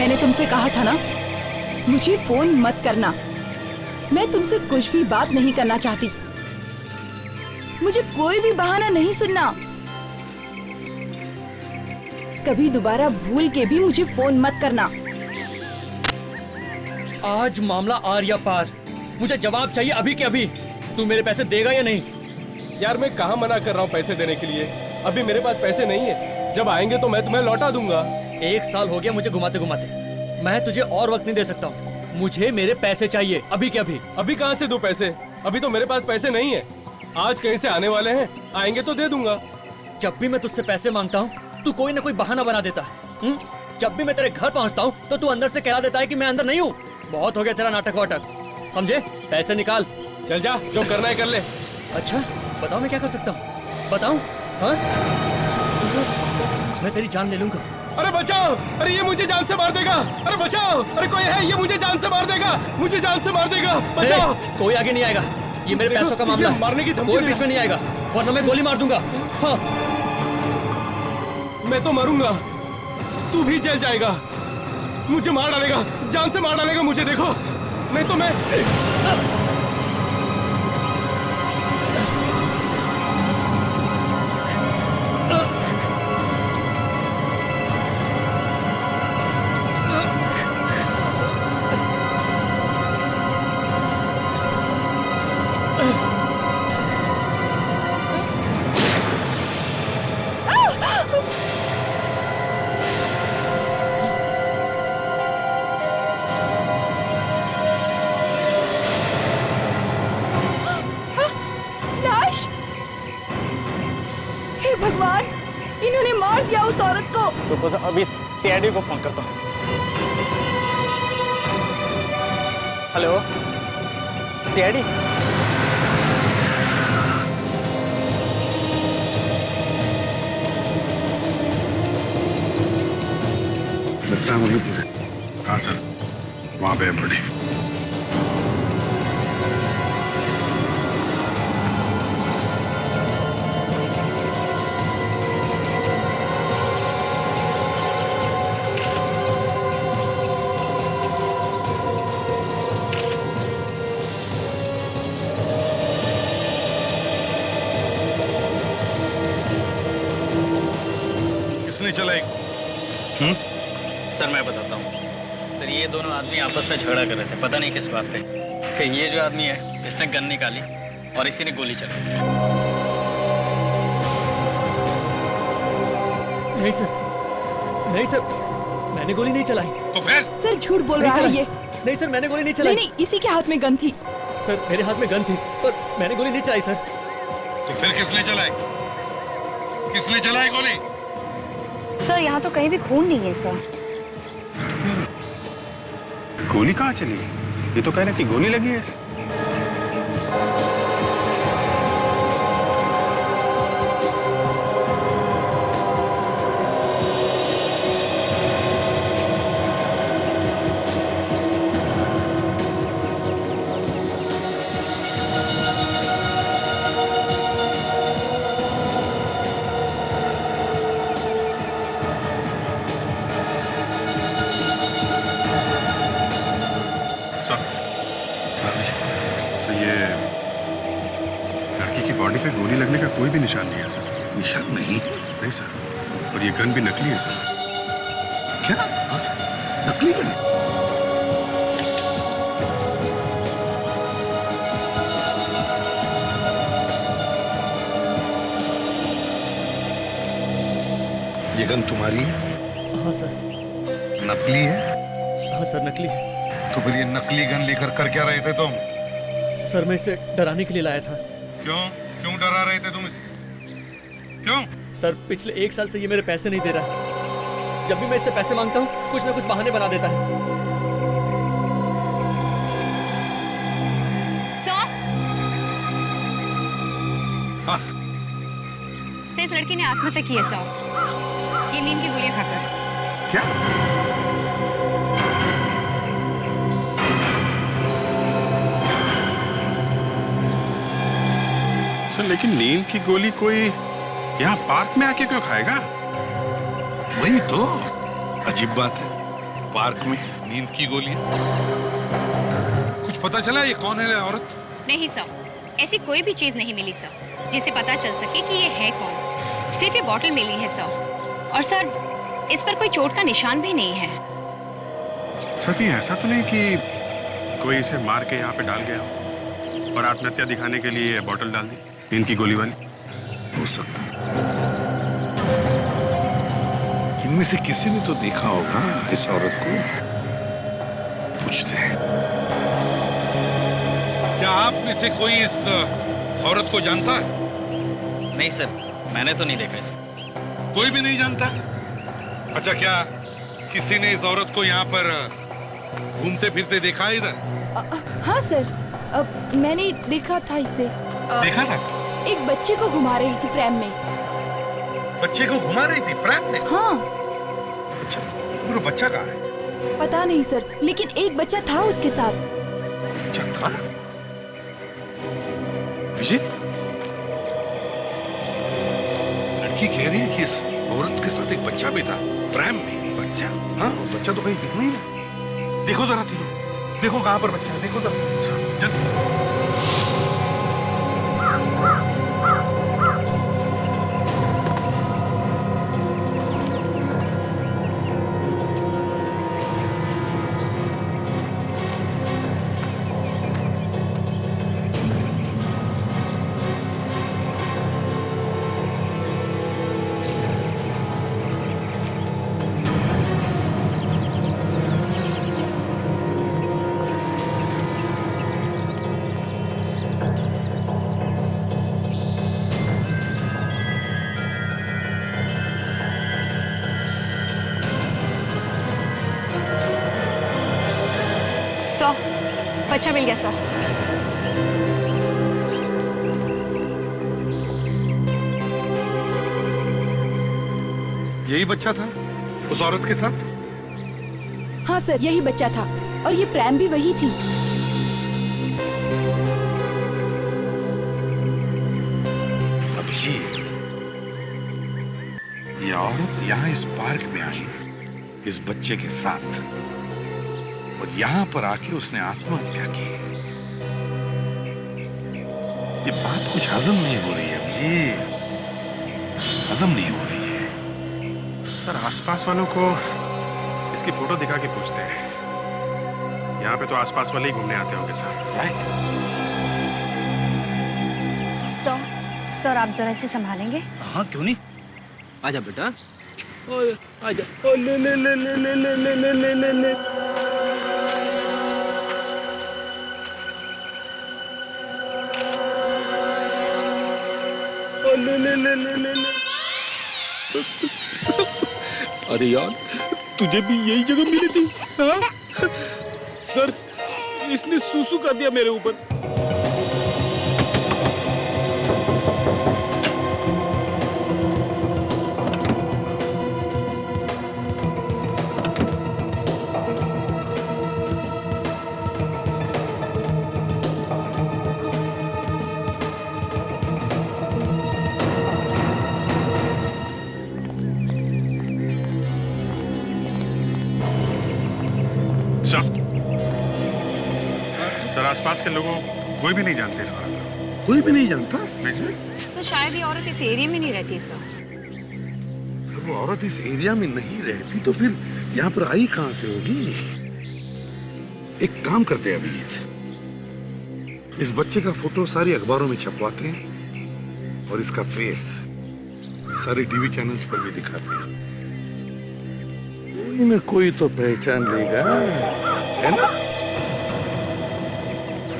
मैंने तुमसे कहा था ना, मुझे फोन मत करना। मैं तुमसे कुछ भी बात नहीं करना चाहती। मुझे कोई भी बहाना नहीं सुनना। कभी दोबारा भूल के भी मुझे फोन मत करना। आज मामला आर्या पार। मुझे जवाब चाहिए अभी के अभी। तू मेरे पैसे देगा या नहीं? यार मैं कहाँ मना कर रहा हूँ पैसे देने के लिए। अभी मेरे पास पैसे नहीं है, जब आएंगे तो मैं तुम्हें लौटा दूंगा। 1 साल हो गया मुझे घुमाते घुमाते। मैं तुझे और वक्त नहीं दे सकता हूँ। मुझे मेरे पैसे चाहिए अभी के अभी। अभी कहाँ से दूं पैसे? अभी तो मेरे पास पैसे नहीं है। आज कहीं से आने वाले हैं, आएंगे तो दे दूंगा। जब भी मैं तुझसे पैसे मांगता हूँ तू कोई ना कोई बहाना बना देता है। जब भी मैं तेरे घर पहुँचता हूँ तो तू अंदर से कह देता है कि मैं अंदर नहीं हूँ। बहुत हो गया तेरा नाटक वाटक, समझे? पैसे निकाल। चल जा, जो करना है कर ले। अच्छा बताओ मैं क्या कर सकता हूँ? बताऊँ? हाँ मैं तेरी जान ले लूंगा। अरे बचाओ! अरे ये मुझे जान से मार देगा! अरे बचाओ! अरे कोई है, ये मुझे जान से मार देगा! मुझे जान से मार देगा! बचाओ! कोई आगे नहीं आएगा। ये मेरे पैसों का मामला है। मारने की धमकी कोई दे बीच में नहीं आएगा, वरना मैं गोली मार दूंगा। हाँ। मैं तो मरूंगा, तू भी जेल जाएगा। मुझे मार डालेगा, जान से मार डालेगा मुझे। देखो नहीं तो मैं लाश! हे भगवान, इन्होंने मार दिया उस औरत को। रुको सर, अभी सीआईडी को फोन करता हूँ। Hello CID. हाँ सर, वहाँ पे है बड़ी। किसने चलाई? सर मैं बताता हूँ। सर ये दोनों आदमी आपस में झगड़ा कर रहे थे, पता नहीं किस बात पे। फिर ये जो आदमी है इसने गन निकाली और इसी ने गोली चलाई। नहीं सर, नहीं सर, मैंने गोली नहीं चलाई। तो फिर? सर झूठ बोल रहा है ये। नहीं सर, मैंने गोली नहीं नहीं चलाई। नहीं, इसी के हाथ में गन थी। सर मेरे हाथ में गन थी पर मैंने गोली नहीं चलाई सर। तो फिर किसने चलाई? किसने चलाई गोली? सर यहाँ तो कहीं भी खून नहीं है सर। गोली कहाँ चली? ये तो कह रहे कि गोली लगी है इसे। तो ये लड़की की बॉडी पे गोली लगने का कोई भी निशान नहीं है सर। निशान नहीं? नहीं सर, और ये गन भी नकली है सर। क्या? हाँ सर। नकली गन? ये गन तुम्हारी है? हाँ सर। नकली है? हाँ सर नकली। तो फिर ये नकली गन लेकर कर क्या रहे थे तुम? सर मैं इसे डराने के लिए लाया था। क्यों? क्यों डरा रहे थे तुम इसे? क्यों? सर पिछले 1 साल से ये मेरे पैसे नहीं दे रहा है। जब भी मैं इससे पैसे मांगता हूँ कुछ ना कुछ बहाने बना देता है। हाँ। से इस लड़की ने आत्महत्या की है सर, ये नींद की गोलियां खाकर। क्या? सर लेकिन नींद की गोली कोई यहाँ पार्क में आके क्यों खाएगा? वही तो अजीब बात है। पार्क में नींद की गोलियां। कुछ पता चला ये कौन है औरत? नहीं सर, ऐसी कोई भी चीज नहीं मिली सर जिससे पता चल सके कि ये है कौन। सिर्फ ये बॉटल मिली है सर। और सर, इस पर कोई चोट का निशान भी नहीं है। सर ये ऐसा तो नहीं कि कोई इसे मार के यहाँ पे डाल गया हो और आत्महत्या दिखाने के लिए बॉटल डाल दी नींद की गोली वाली? हो सकता है। इनमें से किसी ने तो देखा होगा इस औरत को। पूछते हैं। क्या आप में से कोई इस औरत को जानता है? नहीं सर, मैंने तो नहीं देखा इसे। कोई भी नहीं जानता? अच्छा, क्या किसी ने इस औरत को यहाँ पर घूमते फिरते देखा है इधर? हाँ सर, मैंने देखा था इसे। देखा था? एक बच्चे को घुमा रही थी प्रैम में। बच्चे को घुमा रही थी प्रैम में? हाँ। अच्छा, वो बच्चा कहाँ है? पता नहीं सर, लेकिन एक बच्चा था उसके साथ। बच्चा था? विजय, लड़की कह रही है कि इस औरत के साथ एक बच्चा भी था प्रैम में। बच्चा? हाँ, बच्चा तो कहीं दिख नहीं रहा। देखो जरा तीनों, देखो कहाँ पर बच्चा है, देखो जरा जल्दी। बच्चा मिल गया सर। यही बच्चा था उस औरत के साथ? हाँ सर, यही बच्चा था और ये प्रैम भी वही थी। अभिजीत, ये औरत यहाँ इस पार्क में आई इस बच्चे के साथ और यहाँ पर आके उसने आत्महत्या की। ये बात कुछ हजम नहीं हो रही है अभिजीत, हजम नहीं हो रही है। सर आसपास वालों को इसकी फोटो दिखा के पूछते हैं। यहाँ पे तो आसपास वाले ही घूमने आते होंगे सर। सर आप जरा इसे संभालेंगे? हाँ क्यों नहीं, आजा बेटा। आजा। ले ले ले ले ले ले ले ले ले ले ले। ले ले ले ले ले ले। अरे यार, तुझे भी यही जगह मिली थी? हाँ? सर, इसने सूसू कर दिया मेरे ऊपर। सर आसपास के लोगों कोई भी नहीं जानते इस औरत को। कोई भी नहीं जानता? नहीं सर। तो शायद ये औरत इस एरिया में नहीं रहती सर। वो औरत इस एरिया में नहीं रहती तो फिर यहाँ पर आई कहाँ से होगी? एक काम करते हैं अभिजीत, इस बच्चे का फोटो सारी अखबारों में छपवाते हैं और इसका फेस सारे टीवी चैनल्स पर भी दिखाते हैं। कोई न कोई तो पहचान लेगा, है ना?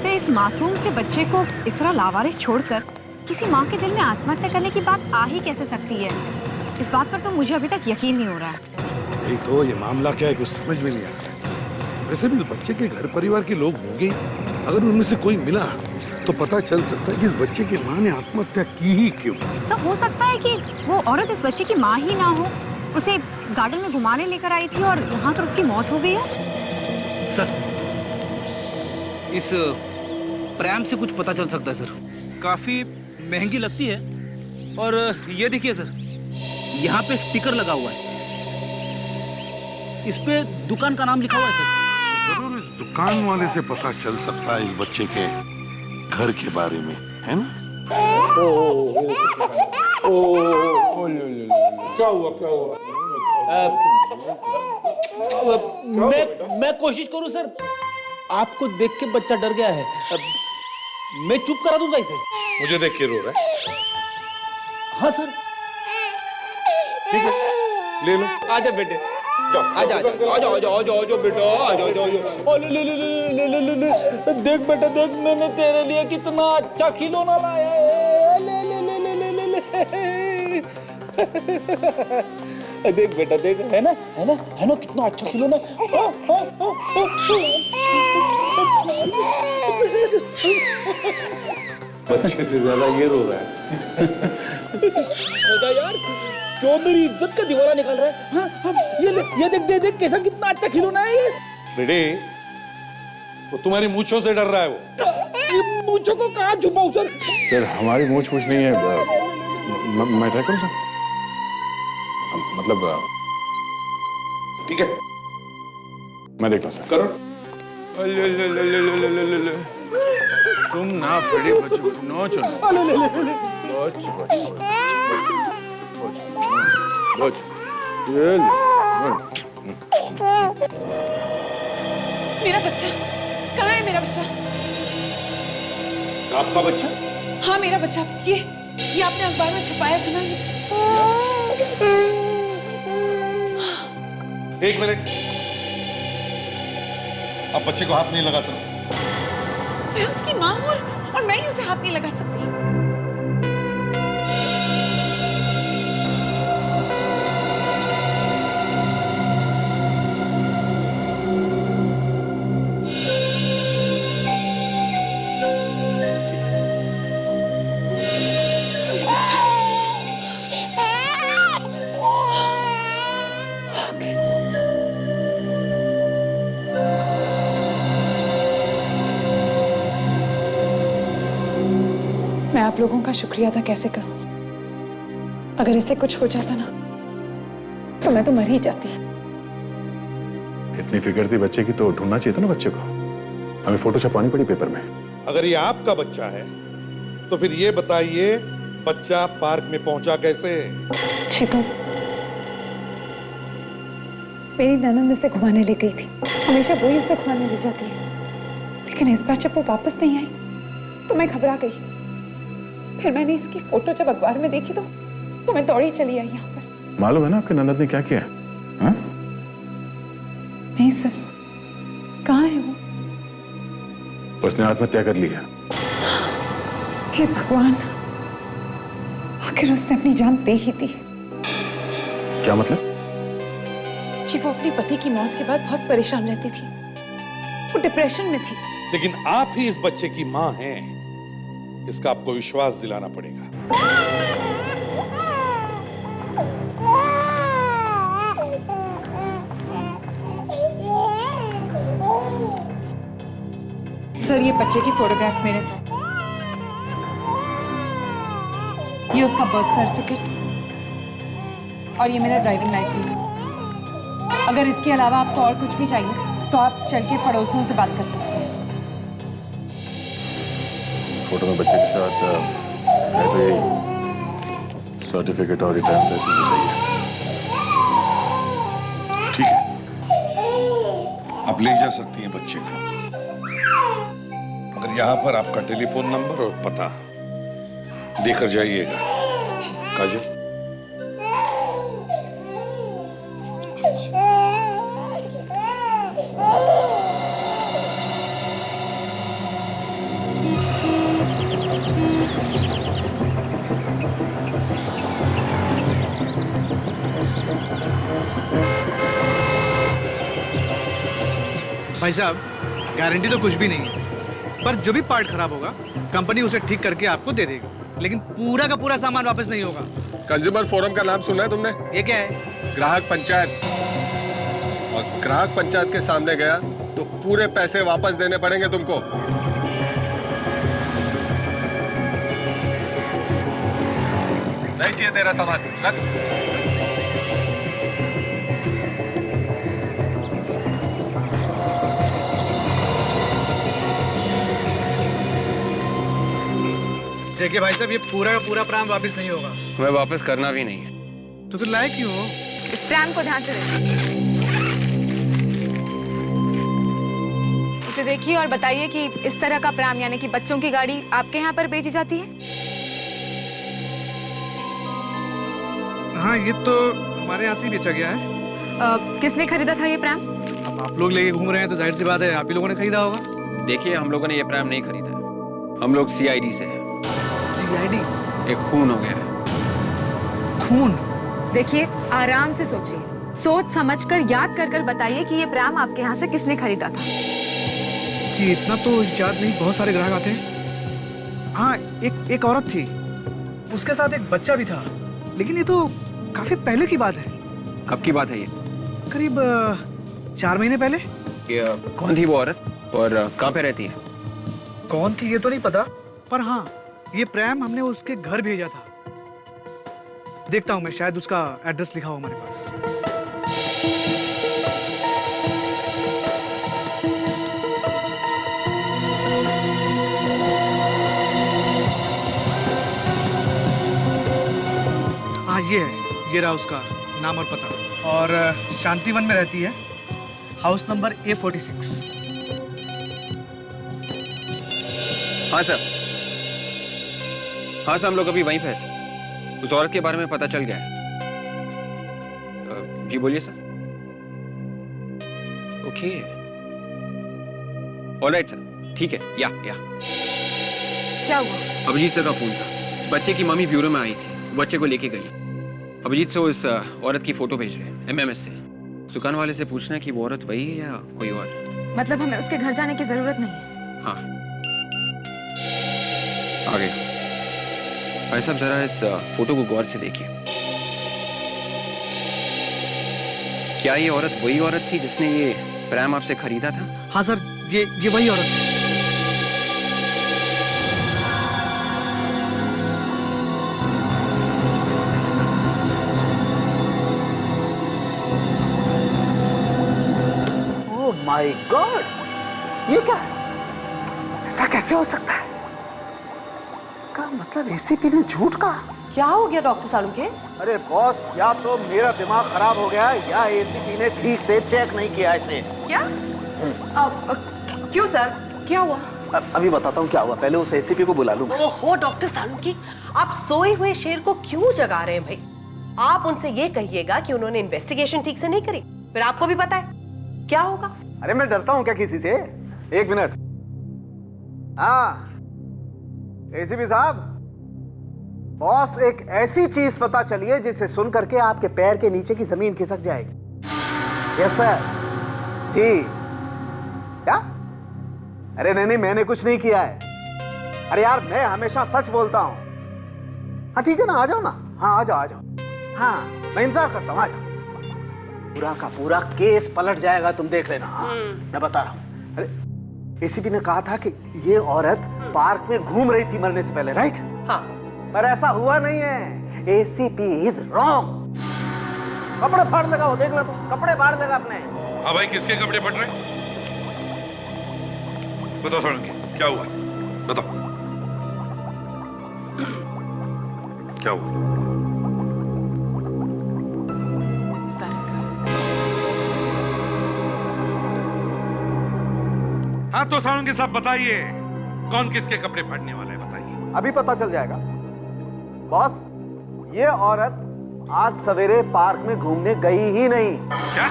से इस मासूम से बच्चे को इस तरह लावारिस छोड़कर किसी माँ के दिल में आत्महत्या करने की बात आ ही कैसे सकती है? इस बात पर तो मुझे अभी तक यकीन नहीं हो रहा है। नहीं तो ये मामला क्या है कुछ समझ में नहीं आ रहा। वैसे भी बच्चे के घर परिवार के लोग होंगे, अगर उनमें से कोई मिला तो पता चल सकता है कि इस बच्चे की माँ ने आत्महत्या की ही क्यों। तो हो सकता है कि वो औरत इस बच्चे की माँ ही ना हो, उसे गार्डन में घुमाने लेकर आई थी और यहाँ पर उसकी मौत हो गई हो। सर, इस प्रैम से कुछ पता चल सकता है सर। काफी महंगी लगती है और ये देखिए सर, यहाँ पे स्टिकर लगा हुआ है। इस पे दुकान का नाम लिखा हुआ है सर। जरूर इस दुकान वाले से पता चल सकता है इस बच्चे के घर के बारे में, है ना? क्या हुआ क्या हुआ? मैं कोशिश करूं सर, आपको देख के बच्चा डर गया है। मैं चुप करा दूंगा इसे। मुझे देख के रो रहा है? हाँ सर। ठीक है, ले लो। आजा बेटे, आजा आजा आजा आजा आजा आजा बेटा, आजा आजा आजा। ले ले ले ले ले ले ले। देख बेटा देख, मैंने तेरे लिए कितना अच्छा खिलौना लाया है। ले ले ले ले ले ले ले। देख बेटा देख, है ना है ना है ना, कितना अच्छा खिलौना। बच्चे से ज्यादा ये रो रहा है। मजा यार, जो मेरी इज्जत का दीवाना निकाल रहा है। हाँ, हाँ, ये देख देख देख कैसा कितना अच्छा खिलौना है ये। बेटे, वो तुम्हारी मूंछों से डर रहा है वो। ये मूंछों को कहाँ छुपाऊं सर? सर हमारी मूछ पूछ नहीं है। मैं ट्राई करूँ सर? मतलब ठीक है, मैं देखता हूँ सर। करो। तुम ना बड़े बच्चों नो चलो। मेरा बच्चा कहाँ है? मेरा बच्चा? आपका बच्चा? हाँ मेरा बच्चा, ये आपने अखबार में छपाया था ना? एक मिनट, आप बच्चे को हाथ नहीं लगा सकते। मैं उसकी माँ हूँ और मैं ही उसे हाथ नहीं लगा सकती। मैं आप लोगों का शुक्रिया अदा कैसे करूं? अगर इसे कुछ हो जाता ना तो मैं तो मर ही जाती। इतनी फिक्र थी बच्चे की तो ढूंढना चाहिए था ना बच्चे को। हमें फोटो छपवानी पड़ी पेपर में। अगर ये आपका बच्चा है तो फिर ये बताइए, बच्चा पार्क में पहुंचा कैसे? शिखर, मेरी ननद उसे घुमाने ले गई थी। हमेशा वो ही उसे घुमाने ले जाती है, लेकिन इस बार जब वो वापस नहीं आई तो मैं घबरा गई। फिर मैंने इसकी फोटो जब अखबार में देखी तो मैं दौड़ी चली आई यहाँ पर। मालूम है ना आपके ननद ने क्या किया? हाँ? नहीं सर, कहाँ है वो? उसने आत्महत्या कर ली है। हे भगवान, आखिर उसने अपनी जान दे ही दी। क्या मतलब? जी वो अपने पति की मौत के बाद बहुत परेशान रहती थी, वो डिप्रेशन में थी। लेकिन आप ही इस बच्चे की मां हैं, इसका आपको विश्वास दिलाना पड़ेगा। सर ये बच्चे की फोटोग्राफ मेरे साथ, ये उसका बर्थ सर्टिफिकेट और ये मेरा ड्राइविंग लाइसेंस। अगर इसके अलावा आपको और कुछ भी चाहिए तो आप चल के पड़ोसियों से बात कर सकते हैं। फोटो में बच्चे के साथ है तो ये सर्टिफिकेट और ड्राइविंग लाइसेंस भी सही है। ठीक है, आप ले जा सकती हैं बच्चे को। अगर यहाँ पर आपका टेलीफोन नंबर और पता देकर जाइएगा। काजल, भाई साहब, गारंटी तो कुछ भी नहीं है, पर जो भी पार्ट खराब होगा कंपनी उसे ठीक करके आपको दे देगी, लेकिन पूरा का पूरा सामान वापस नहीं होगा। कंज्यूमर फोरम का नाम सुना है तुमने? ये क्या है? ग्राहक पंचायत। और ग्राहक पंचायत के सामने गया तो पूरे पैसे वापस देने पड़ेंगे तुमको। नहीं चाहिए तेरा सामान, रख। देखिए भाई साहब, ये पूरा का पूरा प्राण वापस नहीं होगा। मैं वापस करना भी नहीं है। तो फिर लाए क्यों हो? इस प्राण को ध्यान से देखिए, इसे देखिए और बताइए कि इस तरह का प्राण यानी कि बच्चों की गाड़ी आपके यहाँ पर बेची जाती है? हाँ, ये तो हमारे यहाँ से बेचा गया है। किसने खरीदा था ये प्राण? अब आप लोग लेके घूम रहे हैं तो जाहिर सी बात है आप ही लोगों ने खरीदा होगा। देखिए, हम लोगों ने ये प्राइम नहीं खरीदा है। हम लोग CID से हैं। CID? एक खून हो गया है। खून? देखिए, आराम से सोचिए, सोच समझकर याद कर कर बताइए कि ये प्राण आपके यहाँ से किसने खरीदा था? जी इतना तो याद नहीं, बहुत सारे ग्राहक आते हैं। हाँ, एक औरत थी, उसके साथ एक बच्चा भी था, लेकिन ये तो काफी पहले की बात है। कब की बात है ये? करीब 4 महीने पहले। ये कौन थी वो औरत और कहाँ पे रहती है? कौन थी ये तो नहीं पता, पर हाँ, ये प्रेम हमने उसके घर भेजा था। देखता हूँ मैं, शायद उसका एड्रेस लिखा हो हमारे पास। हाँ, ये है, ये रहा उसका नाम और पता। और शांतिवन में रहती है, हाउस नंबर A46। हाँ सर, हाँ सर, हम लोग अभी वहीं पे हैं। उस औरत के बारे में पता चल गया है। जी बोलिए सर। ओके, ऑलराइट सर, ठीक है। या क्या हुआ? अभिजीत सर का फोन था। बच्चे की मम्मी ब्यूरो में आई थी, बच्चे को लेके गई। अभिजीत से उस औरत की फोटो भेज रहे हैं MMS से। दुकान वाले से पूछना है कि वो औरत वही है या कोई और। मतलब हमें उसके घर जाने की जरूरत नहीं है? हाँ, आगे भाई साहब, जरा इस फोटो को गौर से देखिए। क्या ये औरत वही औरत थी जिसने ये प्रेम आपसे खरीदा था? हाँ सर, ये वही औरत है। ओह माय गॉड, ये क्या है? ऐसा कैसे हो सकता है? का मतलब ACP ने झूठ कहा? क्या हो गया डॉक्टर सालुंके? अरे बॉस, या तो मेरा दिमाग खराब हो गया या ACP ने ठीक से चेक नहीं किया इसे। क्या? क्यों सर, क्या हुआ? अभी बताता हूँ क्या हुआ, पहले उस ACP को बुला लूँ। ओहो डॉक्टर सालुंके, आप सोए हुए शेर को क्यों जगा रहे हैं भाई? आप उनसे ये कहिएगा कि उन्होंने इन्वेस्टिगेशन ठीक से नहीं करी, फिर आपको भी पता है क्या होगा। अरे मैं डरता हूँ क्या किसी से? एक मिनट। हाँ ACP साहब, बॉस, एक ऐसी चीज पता चली है जिसे सुन करके आपके पैर के नीचे की जमीन खिसक जाएगी। Yes sir. जी। क्या? अरे नहीं, मैंने कुछ नहीं किया है। अरे यार, मैं हमेशा सच बोलता हूं। हाँ ठीक है ना, आ जाओ ना। हाँ आ जाओ। हाँ, मैं इंतजार करता हूँ, आ जाओ। पूरा का पूरा केस पलट जाएगा, तुम देख लेना। हाँ, मैं बता रहा हूँ। अरे ACP ने कहा था कि ये औरत पार्क में घूम रही थी मरने से पहले, राइट? हाँ। पर ऐसा हुआ नहीं है। ACP is wrong. कपड़े फाड़ लगा, देख लो तुम, कपड़े फाड़ लगा अपने। हाँ भाई, किसके कपड़े फट रहे? बताओ सालुंके, क्या हुआ? बताओ क्या हुआ? हाँ तो सालुंके साहब बताइए, कौन किसके कपड़े फाड़ने वाला है, बताइए। अभी पता चल जाएगा बॉस। ये औरत आज सवेरे पार्क में घूमने गई ही नहीं। क्या?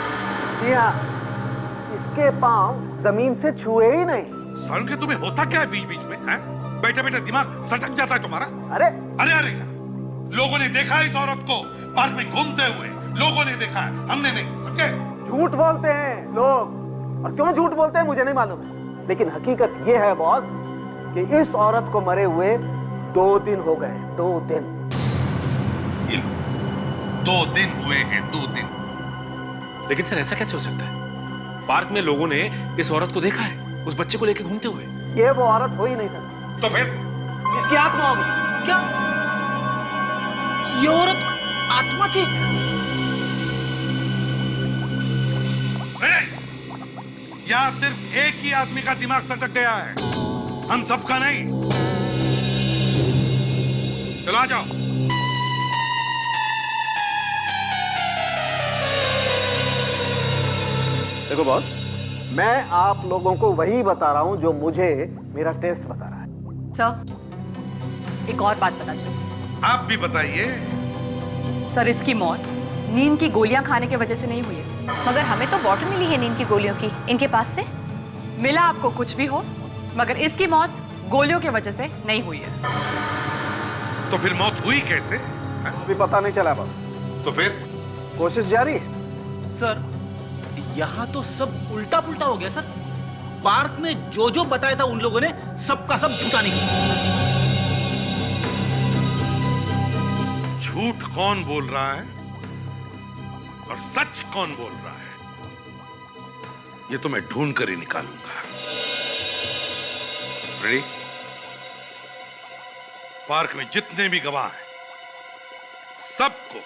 जी हाँ, इसके पांव जमीन से छुए ही नहीं। सालुंके, तुम्हें होता क्या है बीच बीच में? बैठे बैठे दिमाग सटक जाता है तुम्हारा। अरे लोगों ने देखा इस औरत को पार्क में घूमते हुए, लोगों ने देखा है, हमने नहीं, समझे? झूठ बोलते हैं लोग, और क्यों झूठ बोलते हैं मुझे नहीं मालूम, लेकिन हकीकत ये है बॉस कि इस औरत को मरे हुए 2 दिन हो गए। 2 दिन। 2 दिन हुए हैं, 2 दिन। लेकिन सर ऐसा कैसे हो सकता है? पार्क में लोगों ने इस औरत को देखा है, उस बच्चे को लेकर घूमते हुए। ये वो औरत हो ही नहीं सकती। तो फिर इसकी आत्मा होगी। क्या? ये औरत आत्मा की? यहाँ सिर्फ एक ही आदमी का दिमाग सटक गया है, हम सबका नहीं। आ जाओ। देखो बॉस, मैं आप लोगों को वही बता रहा हूं जो मुझे मेरा टेस्ट बता रहा है। सर, एक और बात पता चली। आप भी बताइए। सर, इसकी मौत नींद की गोलियां खाने की वजह से नहीं हुई है। मगर हमें तो बॉटल मिली है नींद की गोलियों की, इनके पास से। मिला आपको कुछ भी हो, मगर इसकी मौत गोलियों की वजह से नहीं हुई है। तो फिर मौत हुई कैसे? अभी पता नहीं चला बॉस। तो फिर कोशिश जारी है। सर, यहाँ तो सब उल्टा पुल्टा हो गया सर। पार्क में जो जो बताया था उन लोगों ने सबका सब झूठा निकला। झूठ कौन बोल रहा है और सच कौन बोल रहा है, ये तो मैं ढूंढ कर ही निकालूंगा। रेडी? पार्क में जितने भी गवाह हैं, सबको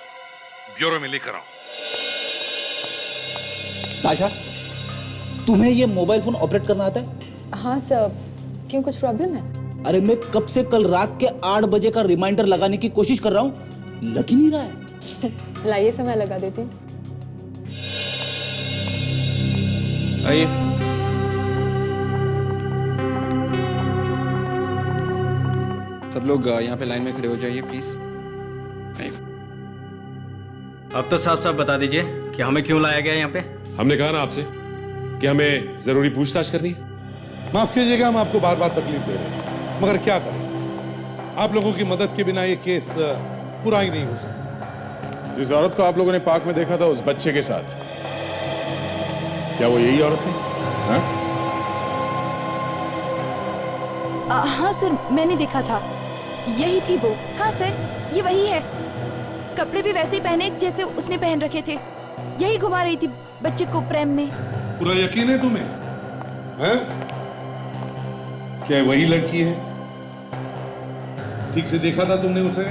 ब्यूरो में लेकर आओ। ताशा, तुम्हें ये मोबाइल फोन ऑपरेट करना आता है? हाँ सर, क्यों कुछ प्रॉब्लम है? अरे मैं कब से कल रात के 8 बजे का रिमाइंडर लगाने की कोशिश कर रहा हूँ, लग ही नहीं रहा है। लाइए समय लगा देती हूँ। आइए। सब लोग यहाँ पे लाइन में खड़े हो जाइए प्लीज। अब तो साफ साफ बता दीजिए कि हमें क्यों लाया गया यहाँ पे। हमने कहा ना आपसे कि हमें जरूरी पूछताछ करनी है। माफ कीजिएगा, हम आपको बार बार तकलीफ दे रहे हैं, मगर क्या करें, आप लोगों की मदद के बिना ये केस पूरा ही नहीं हो सकता। जिस औरत को आप लोगों ने पार्क में देखा था उस बच्चे के साथ, क्या वो यही औरत थी? हाँ सर, मैंने देखा था, यही थी वो। हाँ सर, ये वही है। कपड़े भी वैसे ही पहने जैसे उसने पहन रखे थे। यही घुमा रही थी बच्चे को प्रेम में। पूरा यकीन है तुम्हें? हैं? क्या वही लड़की है? ठीक से देखा था तुमने उसे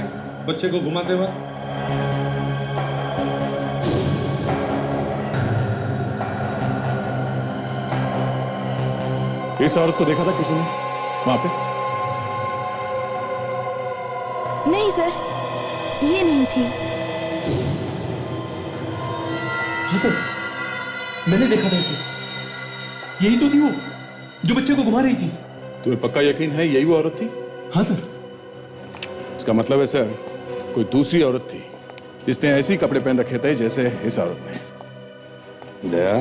बच्चे को घुमाते वक्त? इस औरत को देखा था किसी ने वहां पे? नहीं सर, ये नहीं थी। हाँ सर, मैंने देखा था इसे। यही तो थी वो जो बच्चे को घुमा रही थी। तुम्हें पक्का यकीन है यही वो औरत थी? हाँ सर। इसका मतलब है सर, कोई दूसरी औरत थी जिसने ऐसे ही कपड़े पहन रखे थे जैसे इस औरत ने। दया,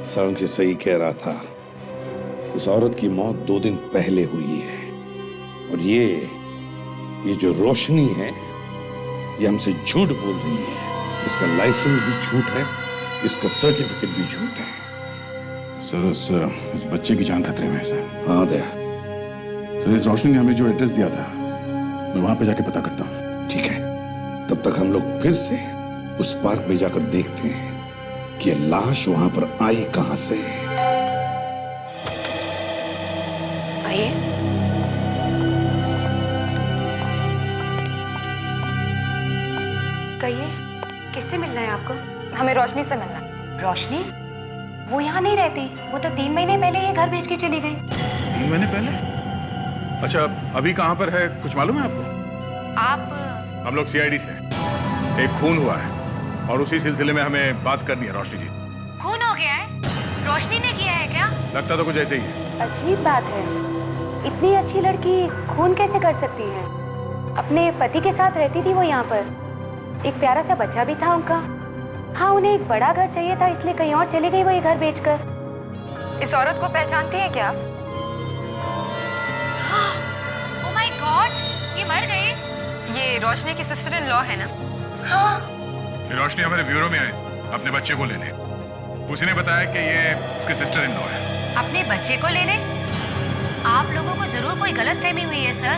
सर की सही कह रहा था। इस औरत की मौत 2 दिन पहले हुई है, और ये जो रोशनी है, ये हमसे झूठ बोल रही है। इसका लाइसेंस भी झूठ है, इसका सर्टिफिकेट भी झूठ है। सर, इस बच्चे की जान खतरे में है सर। हाँ दया। सर, इस रोशनी ने हमें जो एड्रेस दिया था, मैं वहां पे जाके पता करता हूँ। ठीक है, तब तक हम लोग फिर से उस पार्क में जाकर देखते हैं कि ये लाश वहां पर आई कहां से। आइए। कहिए, किससे मिलना है आपको? हमें रोशनी से मिलना है। रोशनी? वो यहाँ नहीं रहती। वो तो 3 महीने पहले ये घर भेज के चली गई। 3 महीने पहले? अच्छा, अभी कहाँ पर है कुछ मालूम है आपको? आप? हम लोग CID से हैं। एक खून हुआ है और उसी सिलसिले में हमें बात करनी है रोशनी जी। खून हो गया है? रोशनी ने किया है क्या? लगता तो कुछ ऐसे ही है। अजीब बात है, इतनी अच्छी लड़की खून कैसे कर सकती है? अपने पति के साथ रहती थी वो यहाँ पर। एक प्यारा सा बच्चा भी था उनका। हाँ, उन्हें एक बड़ा घर चाहिए था, इसलिए कहीं और चली गई वो ये घर बेचकर। इस औरत को पहचानती है क्या? ओह माय गॉड, ये मर गई। ये रोशनी की सिस्टर इन लॉ है ना? हाँ। रोशनी हमारे ब्यूरो में आई अपने बच्चे को लेने। उसी ने बताया कि ये उसकी सिस्टर इन लॉ है। अपने बच्चे को लेने? आप लोगों को जरूर कोई गलतफहमी हुई है सर।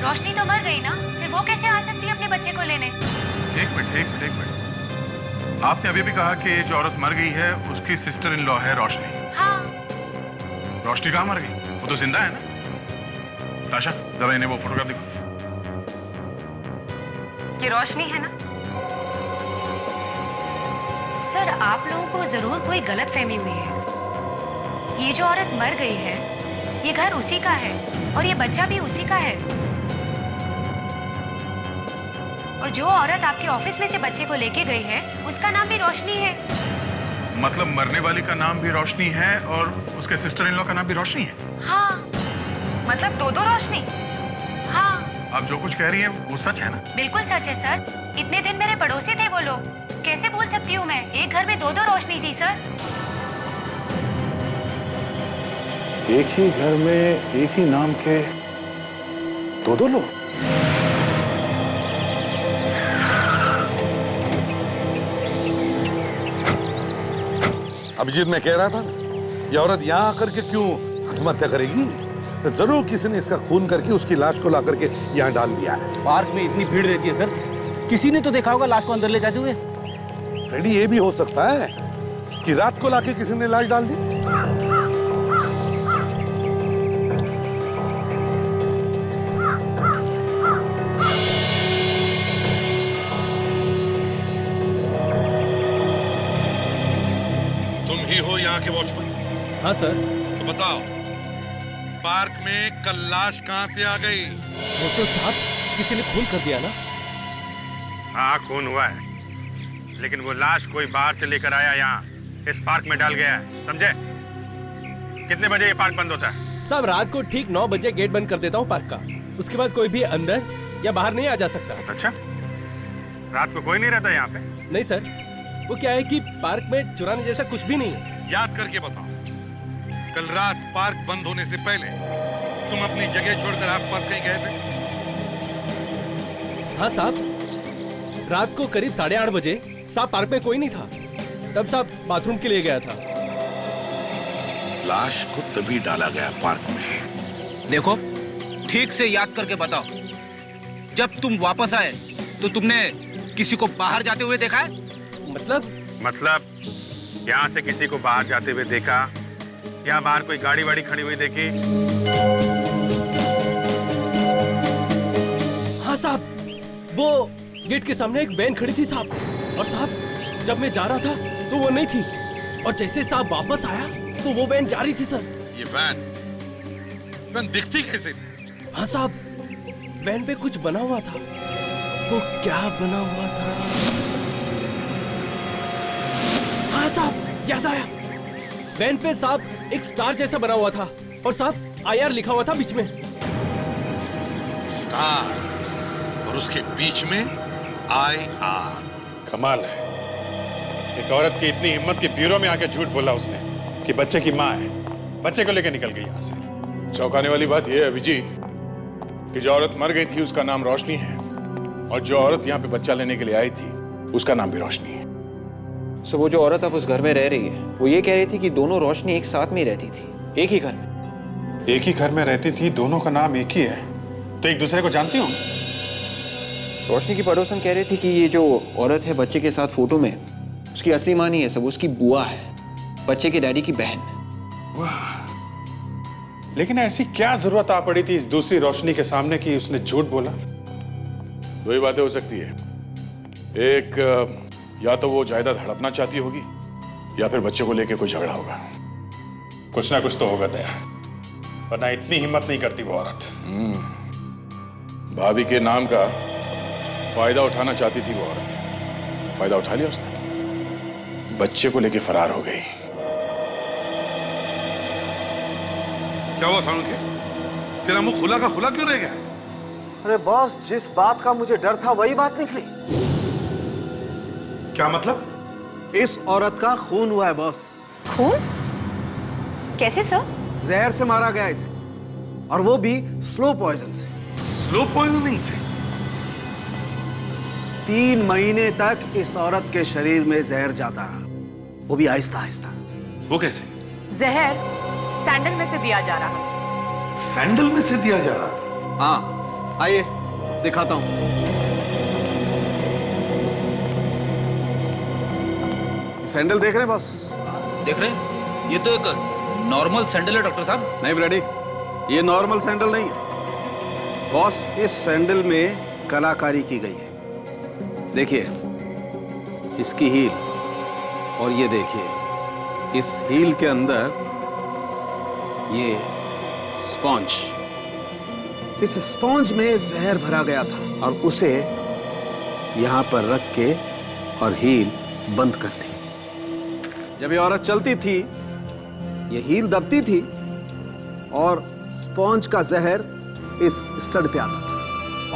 रोशनी तो मर गई ना, फिर वो कैसे आ सकती है अपने बच्चे को लेने? एक मिनट। आपने अभी भी कहा कि जो औरत मर गई है उसकी सिस्टर इन लॉ है रोशनी। हाँ। रोशनी कहाँ मर गई? वो तो जिंदा है ना? ताशा, जरा इन्हें वो फोटोग्राफ दिखा। ये रोशनी है ना? सर, आप लोगों को जरूर कोई गलतफहमी हुई है। ये जो औरत मर गई है, ये घर उसी का है और ये बच्चा भी उसी का है। वो जो औरत आपके ऑफिस में से बच्चे को लेके गई है उसका नाम भी रोशनी है। मतलब मरने वाली का नाम भी रोशनी है और उसके सिस्टर इन लॉ का नाम भी रोशनी है? हाँ, मतलब दो रोशनी। हाँ, आप जो कुछ कह रही हैं वो सच है ना? बिल्कुल सच है सर। इतने दिन मेरे पड़ोसी थे वो लोग। कैसे बोल सकती हूँ मैं? एक घर में दो रोशनी थी सर। एक ही घर में एक ही नाम के दो लोग? अभिजीत, मैं कह रहा था ना, ये औरत यहाँ आकर के क्यों आत्महत्या करेगी? तो जरूर किसी ने इसका खून करके उसकी लाश को ला करके यहाँ डाल दिया है। पार्क में इतनी भीड़ रहती है सर, किसी ने तो देखा होगा लाश को अंदर ले जाते हुए। फ्रेडी, ये भी हो सकता है कि रात को लाके किसी ने लाश डाल दी। तुम ही हो यहाँ के वॉचमैन? हाँ सर। तो बताओ, पार्क में कल लाश कहाँ से आ गई? वो तो साहब किसी ने खून कर दिया ना। हाँ, खून हुआ है, लेकिन वो लाश कोई बाहर से लेकर आया, यहाँ इस पार्क में डाल गया है, समझे? कितने बजे ये पार्क बंद होता है? साहब रात को ठीक 9 बजे गेट बंद कर देता हूँ पार्क का। उसके बाद कोई भी अंदर या बाहर नहीं आ जा सकता। अच्छा, रात को कोई नहीं रहता यहाँ पे? नहीं सर, वो क्या है कि पार्क में चुराने जैसा कुछ भी नहीं है। याद करके बताओ, कल रात पार्क बंद होने से पहले तुम अपनी जगह छोड़कर आसपास कहीं गए थे? हाँ साहब, रात को करीब 8:30 बजे साहब पार्क में कोई नहीं था। तब साहब बाथरूम के लिए गया था। लाश को तभी डाला गया पार्क में। देखो, ठीक से याद करके बताओ, जब तुम वापस आए तो तुमने किसी को बाहर जाते हुए देखा है? मतलब यहाँ से किसी को बाहर जाते हुए देखा या बाहर कोई गाड़ी वाड़ी खड़ी हुई देखी? हाँ साहब, वो गेट के सामने एक वैन खड़ी थी साहब, और साहब जब मैं जा रहा था तो वो नहीं थी, और जैसे साहब वापस आया तो वो वैन जा रही थी सर। ये वैन दिखती कैसे? हाँ साहब, वैन पे कुछ बना हुआ था। वो क्या बना हुआ था? हाँ साहब, याद आया। वैन पे साहब एक स्टार जैसा बना हुआ था, और साहब IR लिखा हुआ था बीच में। स्टार और उसके बीच में IR। कमाल है, एक औरत की इतनी हिम्मत कि ब्यूरो में आके झूठ बोला उसने कि बच्चे की माँ है, बच्चे को लेकर निकल गई यहाँ से। चौंकाने वाली बात यह है अभिजीत कि जो औरत मर गई थी उसका नाम रोशनी है, और जो औरत यहाँ पे बच्चा लेने के लिए आई थी उसका नाम भी रोशनी है। सो वो जो औरत अब उस घर में रह रही है, वो ये कह रही थी कि दोनों रोशनी एक साथ में रहती थी, एक ही घर में। एक ही घर में रहती थी, दोनों का नाम एक ही है, तो एक दूसरे को जानती हूँ। रोशनी की पड़ोसन कह रही थी कि ये जो औरत है बच्चे के साथ फोटो में, उसकी असली माँ नहीं है, सब उसकी बुआ है, बच्चे के डैडी की बहन। लेकिन ऐसी क्या जरूरत आ पड़ी थी इस दूसरी रोशनी के सामने कि उसने झूठ बोला? दो ही बातें हो सकती है, एक या तो वो जायदाद हड़पना चाहती होगी, या फिर बच्चे को लेके कोई झगड़ा होगा। कुछ ना कुछ तो होगा दया, वरना इतनी हिम्मत नहीं करती वो औरत। भाभी के नाम का फायदा उठाना चाहती थी वो औरत, फायदा उठा लिया उसने, बच्चे को लेके फरार हो गई। क्या हुआ सानू के? तेरा मुंह खुला का खुला क्यों रह गया? अरे बॉस, जिस बात का मुझे डर था वही बात निकली। क्या मतलब? इस औरत का खून हुआ है बॉस। खून? कैसे सर? जहर से मारा गया इसे, और वो भी स्लो पॉइजन से। स्लो पॉइजनिंग से? 3 महीने तक इस औरत के शरीर में जहर जाता रहा, वो भी आहिस्ता आहिस्ता। वो कैसे? जहर सैंडल में से दिया जा रहा। सैंडल में से दिया जा रहा? हाँ, आइए दिखाता हूं। सैंडल देख रहे हैं बॉस? देख रहे हैं? ये तो एक नॉर्मल सैंडल है डॉक्टर साहब। नहीं फ्रेडी, ये नॉर्मल सैंडल नहीं है बॉस, इस सैंडल में कलाकारी की गई है। देखिए इसकी हील, और ये देखिए इस हील के अंदर ये स्पॉन्ज, इस स्पॉन्ज में जहर भरा गया था और उसे यहां पर रख के और हील बंद कर दी। जब ये औरत चलती थी ये हील दबती थी और स्पॉन्ज का जहर इस स्टड पे आता था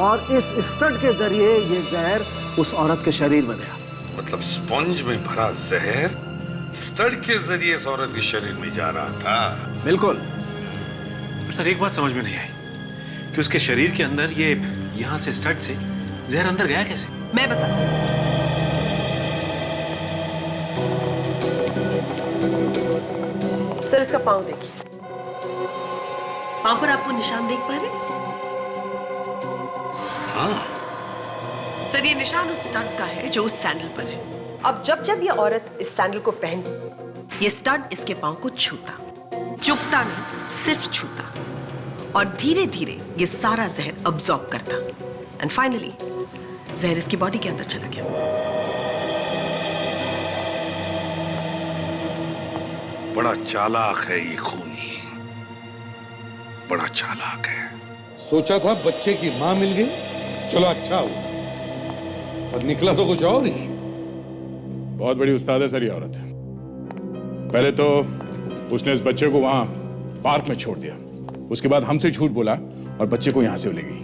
और इस स्टड के जरिए ये जहर उस औरत के शरीर में गया। मतलब स्पंज में भरा जहर स्टड के जरिए इस औरत के शरीर में जा रहा था। बिल्कुल। सर एक बात समझ में नहीं आई कि उसके शरीर के अंदर ये यहाँ से स्टड से जहर अंदर गया कैसे? मैं बताती हूँ। सर इसका पाँव देखिए, पाँव पर आप वो निशान देख पा रहे हैं? हाँ। सर ये निशान उस स्टड का है जो उस सैंडल पर है। अब जब जब ये औरत इस सैंडल को पहनती ये स्टड इसके पाँव को छूता, चुभता नहीं सिर्फ छूता और धीरे धीरे ये सारा जहर अब्सॉर्ब करता एंड फाइनली जहर इसकी बॉडी के अंदर चला गया। बड़ा चालाक है ये खूनी, बड़ा चालाक है। सोचा था बच्चे की मां मिल गई, चलो अच्छा हुआ, पर निकला तो कुछ और ही। बहुत बड़ी उस्ताद है सर ये औरत। पहले तो उसने इस बच्चे को वहां पार्क में छोड़ दिया, उसके बाद हमसे झूठ बोला और बच्चे को यहां से ले गई।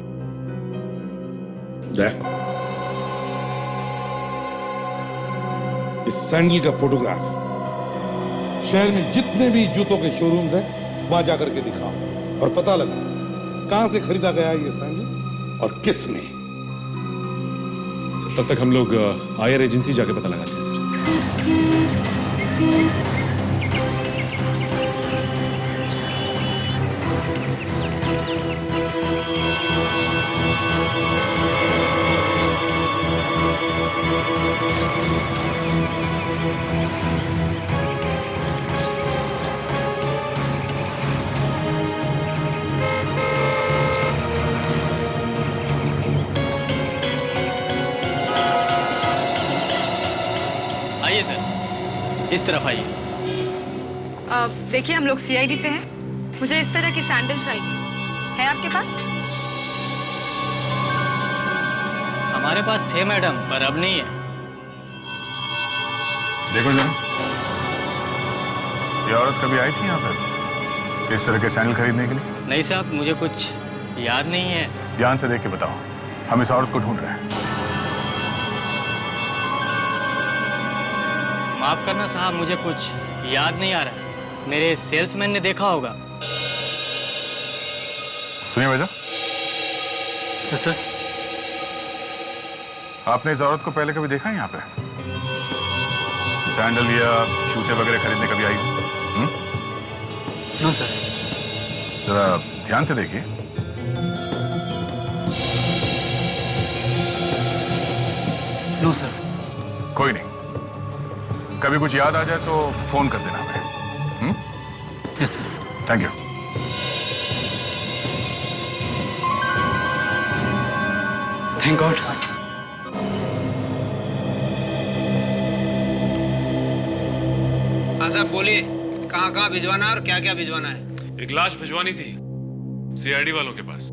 इस सैंडल का फोटोग्राफ शहर में जितने भी जूतों के शोरूम्स हैं वहां जाकर के दिखाओ और पता लगा कहां से खरीदा गया ये सैंडल और किसने। सर तब तक हम लोग आईआर एजेंसी जाके पता लगाते हैं सर। आइए सर, इस तरफ आइए। देखिए हम लोग सीआईडी से हैं, मुझे इस तरह की सैंडल चाहिए, है आपके पास? हमारे पास थे मैडम, पर अब नहीं है। देखो जरा, ये औरत कभी आई थी यहाँ पर इस तरह के सैंडल खरीदने के लिए? नहीं साहब, मुझे कुछ याद नहीं है। ध्यान से देख के बताओ, हम इस औरत को ढूंढ रहे हैं। माफ करना साहब, मुझे कुछ याद नहीं आ रहा। मेरे सेल्समैन ने देखा होगा। सुनिए भैया, सर आपने इस औरत को पहले कभी देखा है यहाँ पे? सैंडल या जूते वगैरह खरीदने कभी आई? No sir. जरा ध्यान से देखिए। No sir. कोई नहीं, कभी कुछ याद आ जाए तो फोन कर देना हमें। Yes sir. Thank you. Thank God. हाँ साहब बोलिए, कहाँ कहाँ भिजवाना है और क्या क्या भिजवाना है? एक लाश भिजवानी थी सीआईडी वालों के पास।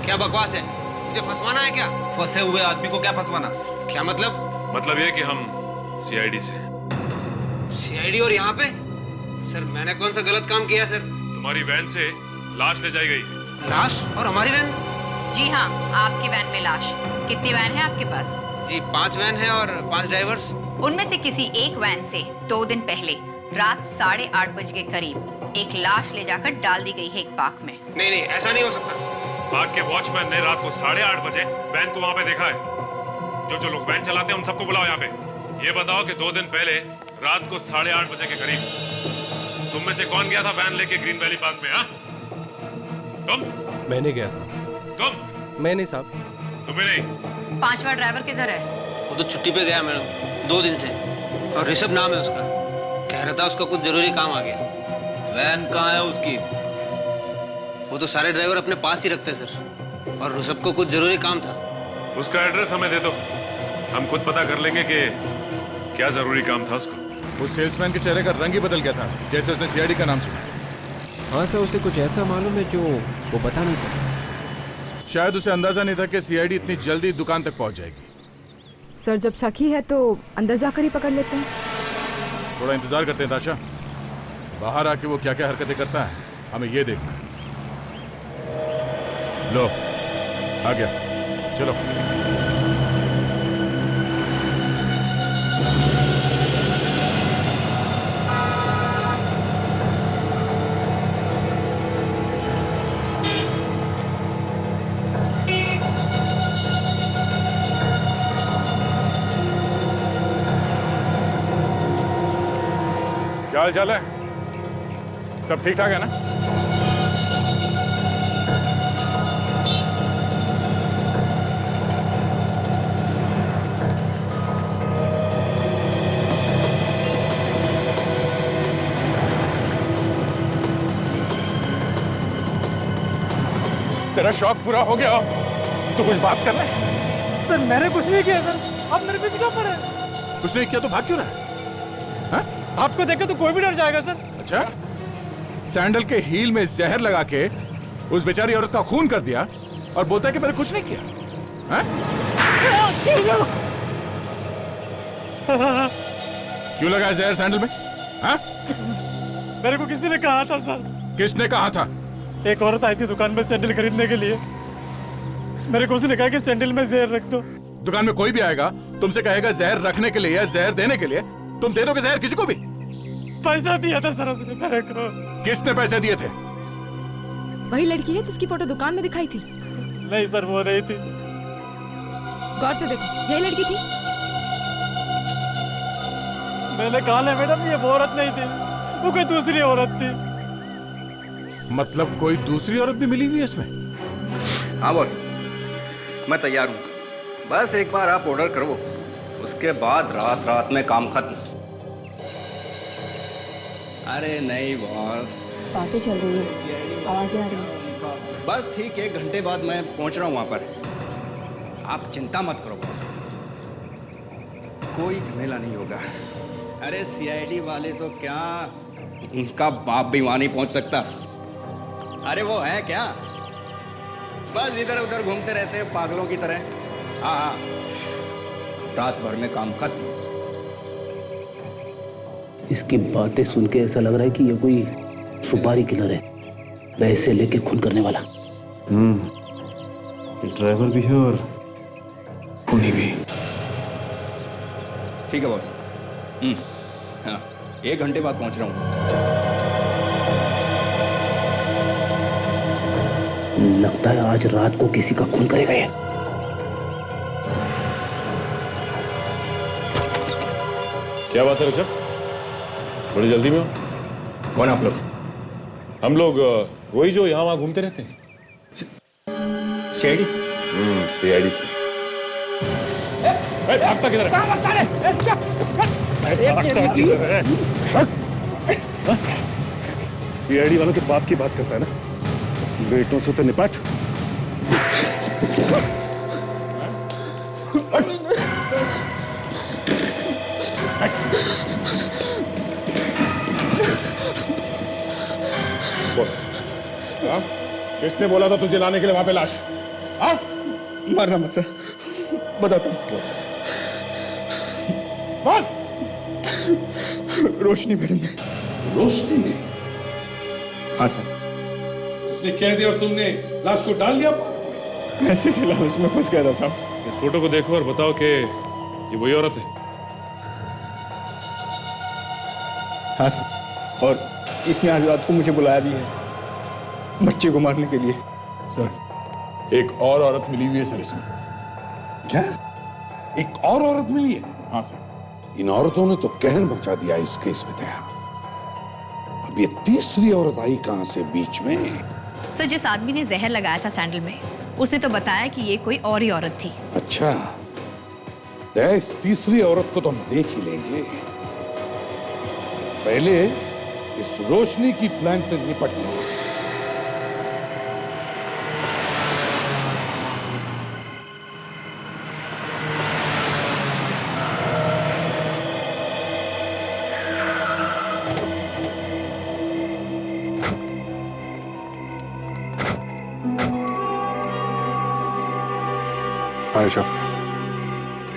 क्या बकवास है, मुझे फंसवाना है क्या? फंसे हुए आदमी को क्या फंसवाना? क्या मतलब? मतलब ये कि हम सीआईडी से। सीआईडी और यहाँ पे? सर मैंने कौन सा गलत काम किया सर? तुम्हारी वैन से लाश ले जाई गई। लाश? और हमारी वैन? जी हाँ, आपकी वैन में लाश। कितनी वैन है आपके पास? जी 5 वैन है और 5 ड्राइवर्स। उनमें से किसी एक वैन से 2 दिन पहले रात 8:30 बजे के करीब एक लाश ले जाकर डाल दी गई है एक पार्क में। नहीं नहीं, ऐसा नहीं हो सकता। पार्क के वॉचमैन ने रात को 8:30 बजे वैन को वहाँ पे देखा है। जो लोग वैन चलाते हैं उन सबको बुलाओ यहाँ पे। ये बताओ कि 2 दिन पहले रात को 8:30 बजे के करीब तुम में से कौन गया था वैन लेके ग्रीन वैली पार्क में? हाँ, तुम? मैंने गया था। तुम? मैं नहीं साहब। तुम्हें नहीं? 5वां ड्राइवर किधर है? वो तो छुट्टी पे गया मैडम, 2 दिन से। और ऋषभ नाम है उसका, कह रहा था उसका कुछ जरूरी काम आ गया। वैन कहाँ है उसकी? वो तो सारे ड्राइवर अपने पास ही रखते सर, और ऋषभ को कुछ जरूरी काम था। उसका एड्रेस हमें दे दो, हम खुद पता कर लेंगे कि क्या जरूरी काम था उसको। उस सेल्समैन के चेहरे का रंग ही बदल गया था जैसे उसने सीआईडी का नाम सुना। हाँ सर, उसे कुछ ऐसा मालूम है जो वो बता नहीं सकता। शायद उसे अंदाजा नहीं था कि सीआईडी इतनी जल्दी दुकान तक पहुंच जाएगी। सर जब शक ही है तो अंदर जाकर ही पकड़ लेते हैं। थोड़ा इंतजार करते हैं ताशा, बाहर आके वो क्या क्या हरकतें करता है हमें ये देखना है। लो आ गया, चलो। क्या हाल चाल है? सब ठीक ठाक है ना? तेरा शौक पूरा हो गया तो कुछ बात कर ले। सर मैंने कुछ नहीं किया सर, आप मेरे पीछे क्यों पड़े? कुछ नहीं किया तो भाग क्यों रहा है? आपको देखे तो कोई भी डर जाएगा सर। अच्छा, सैंडल के हील में जहर लगा के उस बेचारी औरत का खून कर दिया और बोलता है कि मैंने कुछ नहीं किया। हाँ? क्यों लगा है जहर सैंडल में? हाँ? मेरे को किसी ने कहा था सर। किसने कहा था? एक औरत आई थी दुकान में सैंडल खरीदने के लिए, मेरे को उसने कहा कि सैंडल में जहर रख दो। दुकान में कोई भी आएगा तुमसे कहेगा जहर रखने के लिए या जहर देने के लिए, तुम दे दोगे जहर किसी को भी? पैसा दिया था सर उसने मेरे को। किसने पैसे दिए थे? वही लड़की है जिसकी फोटो दुकान में दिखाई थी। नहीं सर वो नहीं थी। गौर से देखो, यही लड़की थी। मैंने कहा ना मैडम ये वो औरत नहीं थी, वो कोई दूसरी औरत थी। मतलब कोई दूसरी औरत भी मिली हुई है इसमें? हाँ बॉस, मैं तैयार हूँ। बस एक बार आप ऑर्डर करो, उसके बाद रात रात में काम खत्म। अरे नहीं बॉस, बातें चल रही है, आवाजें आ रही हैं। बस ठीक 1 घंटे बाद मैं पहुंच रहा हूँ वहाँ पर। आप चिंता मत करो बॉस, कोई झमेला नहीं होगा। अरे सीआईडी वाले तो क्या, उनका बाप भी वहाँ नहीं पहुँच सकता। अरे वो है क्या, बस इधर उधर घूमते रहते हैं पागलों की तरह। हाँ हाँ, रात भर में काम खत्म। इसकी बातें सुन के ऐसा लग रहा है कि ये कोई सुपारी किलर है, पैसे लेके खून करने वाला। ये ड्राइवर भी है और खूनी भी। ठीक है बॉस। हाँ, 1 घंटे बाद पहुंच रहा हूँ। लगता है आज रात को किसी का खून करेगा ये। क्या बात है ऋषभ, बड़ी जल्दी में हो? कौन आप लोग? हम लोग वही जो यहाँ वहाँ घूमते रहते हैं। सीआईडी? सीआईडी से। भागता किधर है? सीआईडी वालों के बाप की बात करता है ना, बेटों से तो निपट। किसने बोला था तुझे लाने के लिए वहां पे लाश? हाँ? मारना मत सर, बताता हूँ। बोल। रोशनी मैडम ने। रोशनी ने? हाँ सर। उसने कह दिया और तुमने लाश को डाल दिया? ऐसे के लालच में फंस गया था साहब। इस फोटो को देखो और बताओ कि ये वही औरत है। हाँ सर, और इसने आज रात को मुझे बुलाया भी है, बच्चे को मारने के लिए। सर, एक और औरत मिली हुई है सर इसमें। क्या? एक और औरत मिली है? हाँ सर। इन औरतों ने तो कहर मचा दिया इस केस में। दया, अब ये तीसरी औरत आई कहां से बीच में? सर, जिस आदमी ने जहर लगाया था सैंडल में, उसने तो बताया कि ये कोई और ही औरत थी। अच्छा, दया, इस तीसरी औरत को तो हम देख ही लेंगे, पहले इस रोशनी की प्लान से निपट लेंगे।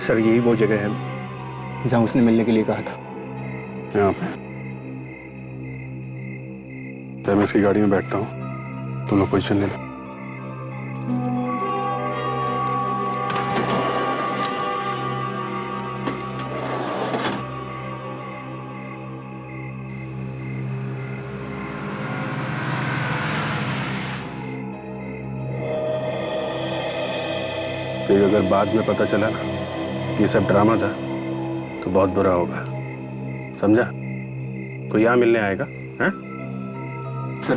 सर यही वो जगह है जहाँ उसने मिलने के लिए कहा था। यहाँ पे तो मैं इसकी गाड़ी में बैठता हूँ, तुम लोग पोजीशन ले लो। फिर अगर बाद में पता चला ना कि ये सब ड्रामा था तो बहुत बुरा होगा, समझा? कोई यहाँ मिलने आएगा? हैं? सर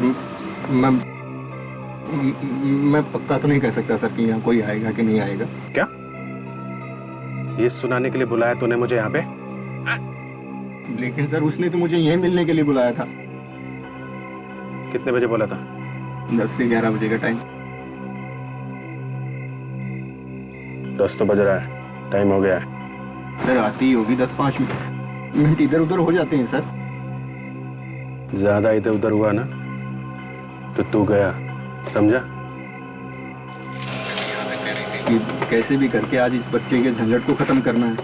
मैं पक्का तो नहीं कह सकता सर कि यहाँ कोई आएगा कि नहीं आएगा। क्या ये सुनाने के लिए बुलाया तूने मुझे यहाँ पे? लेकिन सर उसने तो मुझे यहीं मिलने के लिए बुलाया था। कितने बजे बोला था? 10 से 11 बजे का टाइम। 10 तो बज रहा है, टाइम हो गया है। सर आती ही होगी 10-5 मिनट इधर उधर हो जाते हैं सर। ज्यादा इधर उधर हुआ ना तो तू गया, समझा? कि कैसे भी करके आज इस बच्चे के झंझट को खत्म करना है।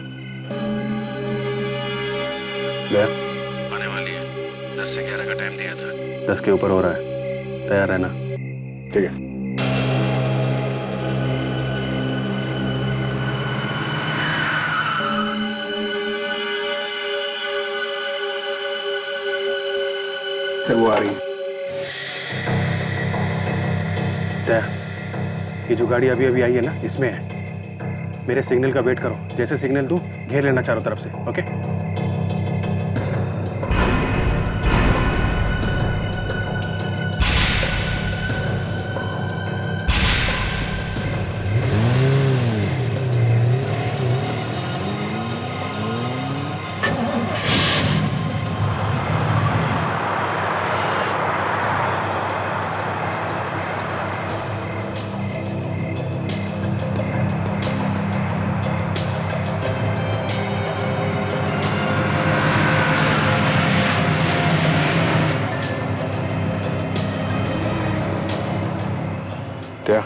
गया आने वाली है, 10 से 11 का टाइम दिया था, 10 के ऊपर हो रहा है, तैयार रहना। ठीक है। सर वो आ रही है। ये जो गाड़ी अभी अभी आई है ना, इसमें है। मेरे सिग्नल का वेट करो, जैसे सिग्नल दूं घेर लेना चारों तरफ से, ओके? क्या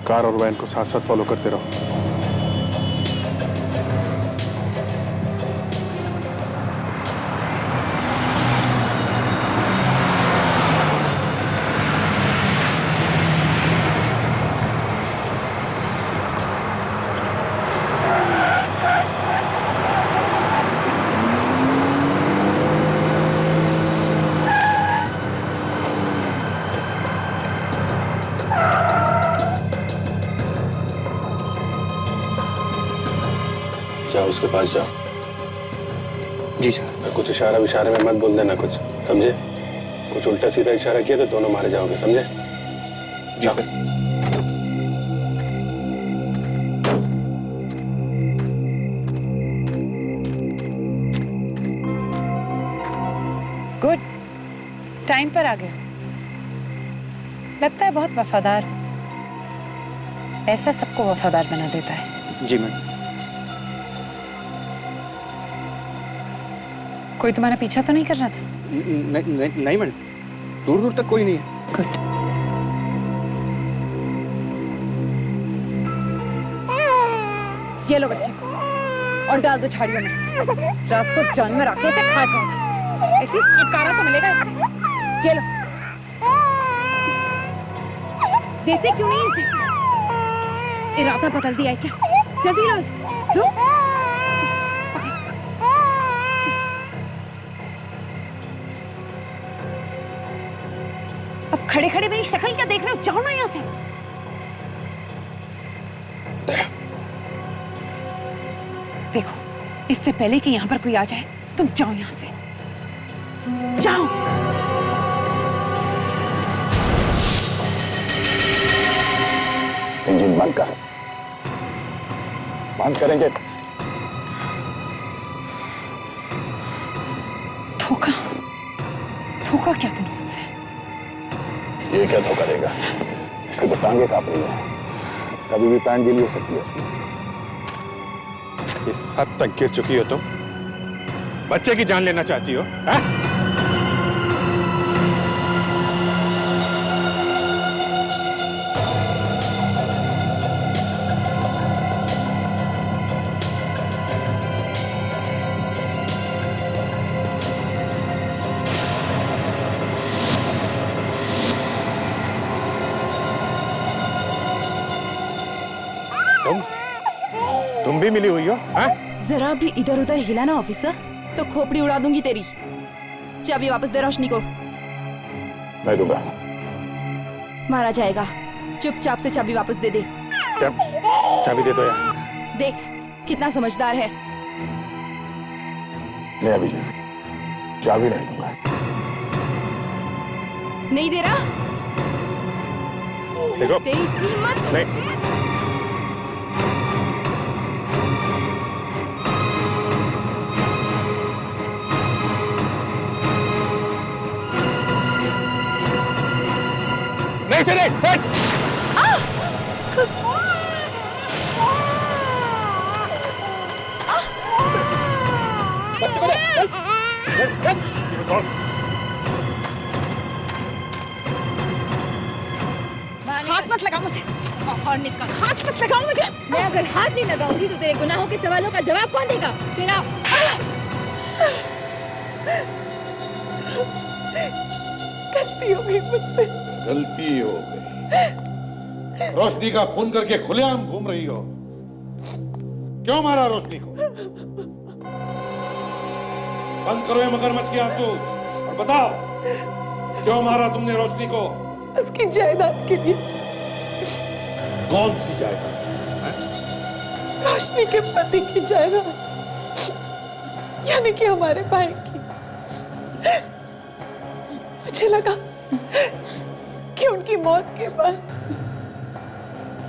कार और वैन को साथ साथ फॉलो करते रहो। जाओ उसके पास जाओ। जी सर। कुछ इशारा विशारे में मत बोल देना कुछ, समझे? कुछ उल्टा सीधा इशारा किया तो दोनों मारे जाओगे, समझे? जाओ। गुड, टाइम पर आ गए। लगता है बहुत वफादार। ऐसा सबको वफादार बना देता है। जी मैडम। कोई तुम्हारा पीछा तो नहीं कर रहा था? नहीं मैडम, दूर दूर तक कोई नहीं है। गुड। ये लो बच्चे को और डाल दो झाड़ियों में। रात को जानवर आके इसे खा जाएगा। एटलीस्ट छुटकारा तो मिलेगा इससे। ये लो। देते क्यों नहीं इसे? इरादा बदल दिया है क्या? जल्दी लो इसे। लो। अब खड़े खड़े मेरी शक्ल क्या देख रहे हो? जाओ ना यहाँ से। देखो, इससे पहले कि यहाँ पर कोई आ जाए, तुम जाओ यहाँ से। जाओ। इंजन बंद कर। बंद कर इंजन। धोखा? धोखा क्या तुमने मुझसे? ये क्या धोखा देगा? इसकी तो टांगे कांप रही है, कभी भी पैंट गीली हो सकती है इसकी। इस हद तक गिर चुकी हो तुम? बच्चे की जान लेना चाहती हो? तुम भी मिली हुई हो? हाँ? जरा भी इधर उधर हिला ना ऑफिसर तो खोपड़ी उड़ा दूंगी तेरी। चाबी वापस दे रोशनी को। मैं दूंगा। मारा जाएगा, चुपचाप से चाबी वापस दे दे। चाबी दे दो यार। देख कितना समझदार है। नहीं अभी चाबी नहीं दूंगा। नहीं दे रहा? देखो तेरी इतनी हिम्मत? नहीं। नहीं से नहीं, हट! बच्चे को ले, चल, चल, हाथ मत लगा मुझे और निकल। हाथ मत लगाओ मुझे। मैं अगर हाथ नहीं लगाऊंगी तो तेरे गुनाहों के सवालों का जवाब कौन देगा? तेरा गलती हो गई मुझसे। गलती हो गई। रोशनी का खून करके खुलेआम घूम रही हो। क्यों मारा रोशनी को? बंद करो ये मगरमच्छ के आंसू और बताओ क्यों मारा तुमने रोशनी को? उसकी जायदाद के लिए। कौन सी जायदाद? रोशनी के पति की जायदाद, यानी कि हमारे भाई की। मुझे लगा कि उनकी मौत के बाद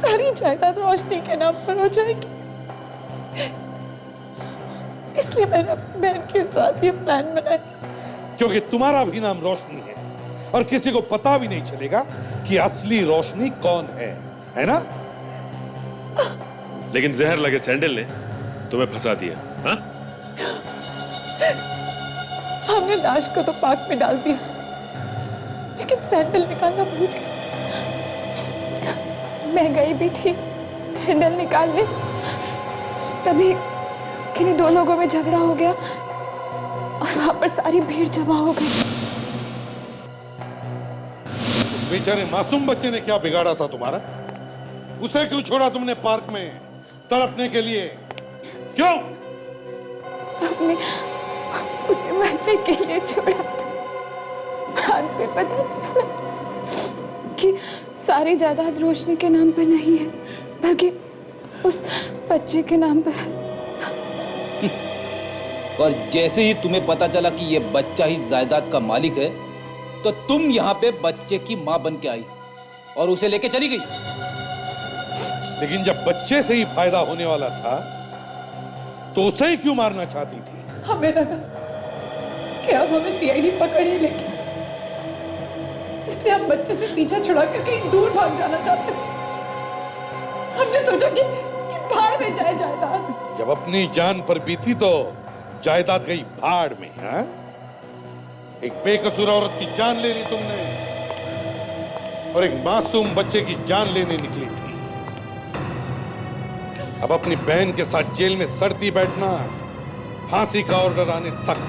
सारी जायदाद रोशनी के नाम पर हो जाएगी, इसलिए मैंने अपनी बहन के साथ ये प्लान बनाया। क्योंकि तुम्हारा भी नाम रोशनी है और किसी को पता भी नहीं चलेगा कि असली रोशनी कौन है ना? लेकिन जहर लगे सैंडल ने तुम्हें फंसा दिया। हाँ? हमने लाश को तो पार्क में डाल दिया, लेकिन सैंडल निकालना भूल गए। मैं गई भी थी सैंडल निकालने, तभी किन्हीं दो लोगों में झगड़ा हो गया और वहां पर सारी भीड़ जमा हो गई। उस बेचारे मासूम बच्चे ने क्या बिगाड़ा था तुम्हारा? उसे क्यों छोड़ा तुमने पार्क में तड़पने के लिए? क्यों? हमने उसे मरने के लिए छोड़ा था। बाद में पता चला कि सारी जायदाद रोशनी के नाम पर नहीं है, बल्कि उस बच्चे के नाम पर है। और जैसे ही तुम्हें पता चला कि ये बच्चा ही जायदाद का मालिक है, तो तुम यहाँ पे बच्चे की माँ बन के आई और उसे लेके चली गई। लेकिन जब बच्चे से ही फायदा होने वाला था तो उसे ही क्यों मारना चाहती थी? हमें लगा कि अब हमें सीआईडी पकड़ ही लेगी, इसलिए हम बच्चे से पीछा छुड़ा कर कहीं दूर भाग जाना चाहते थे। हमने सोचा कि भाड़ में जाए जायदाद। जब अपनी जान पर बीती तो जायदाद गई भाड़ में। हाँ? एक बेकसूर औरत की जान ले ली तुमने और एक मासूम बच्चे की जान लेने निकली थी। अब अपनी बहन के साथ जेल में सड़ती बैठना, फांसी का ऑर्डर आने तक।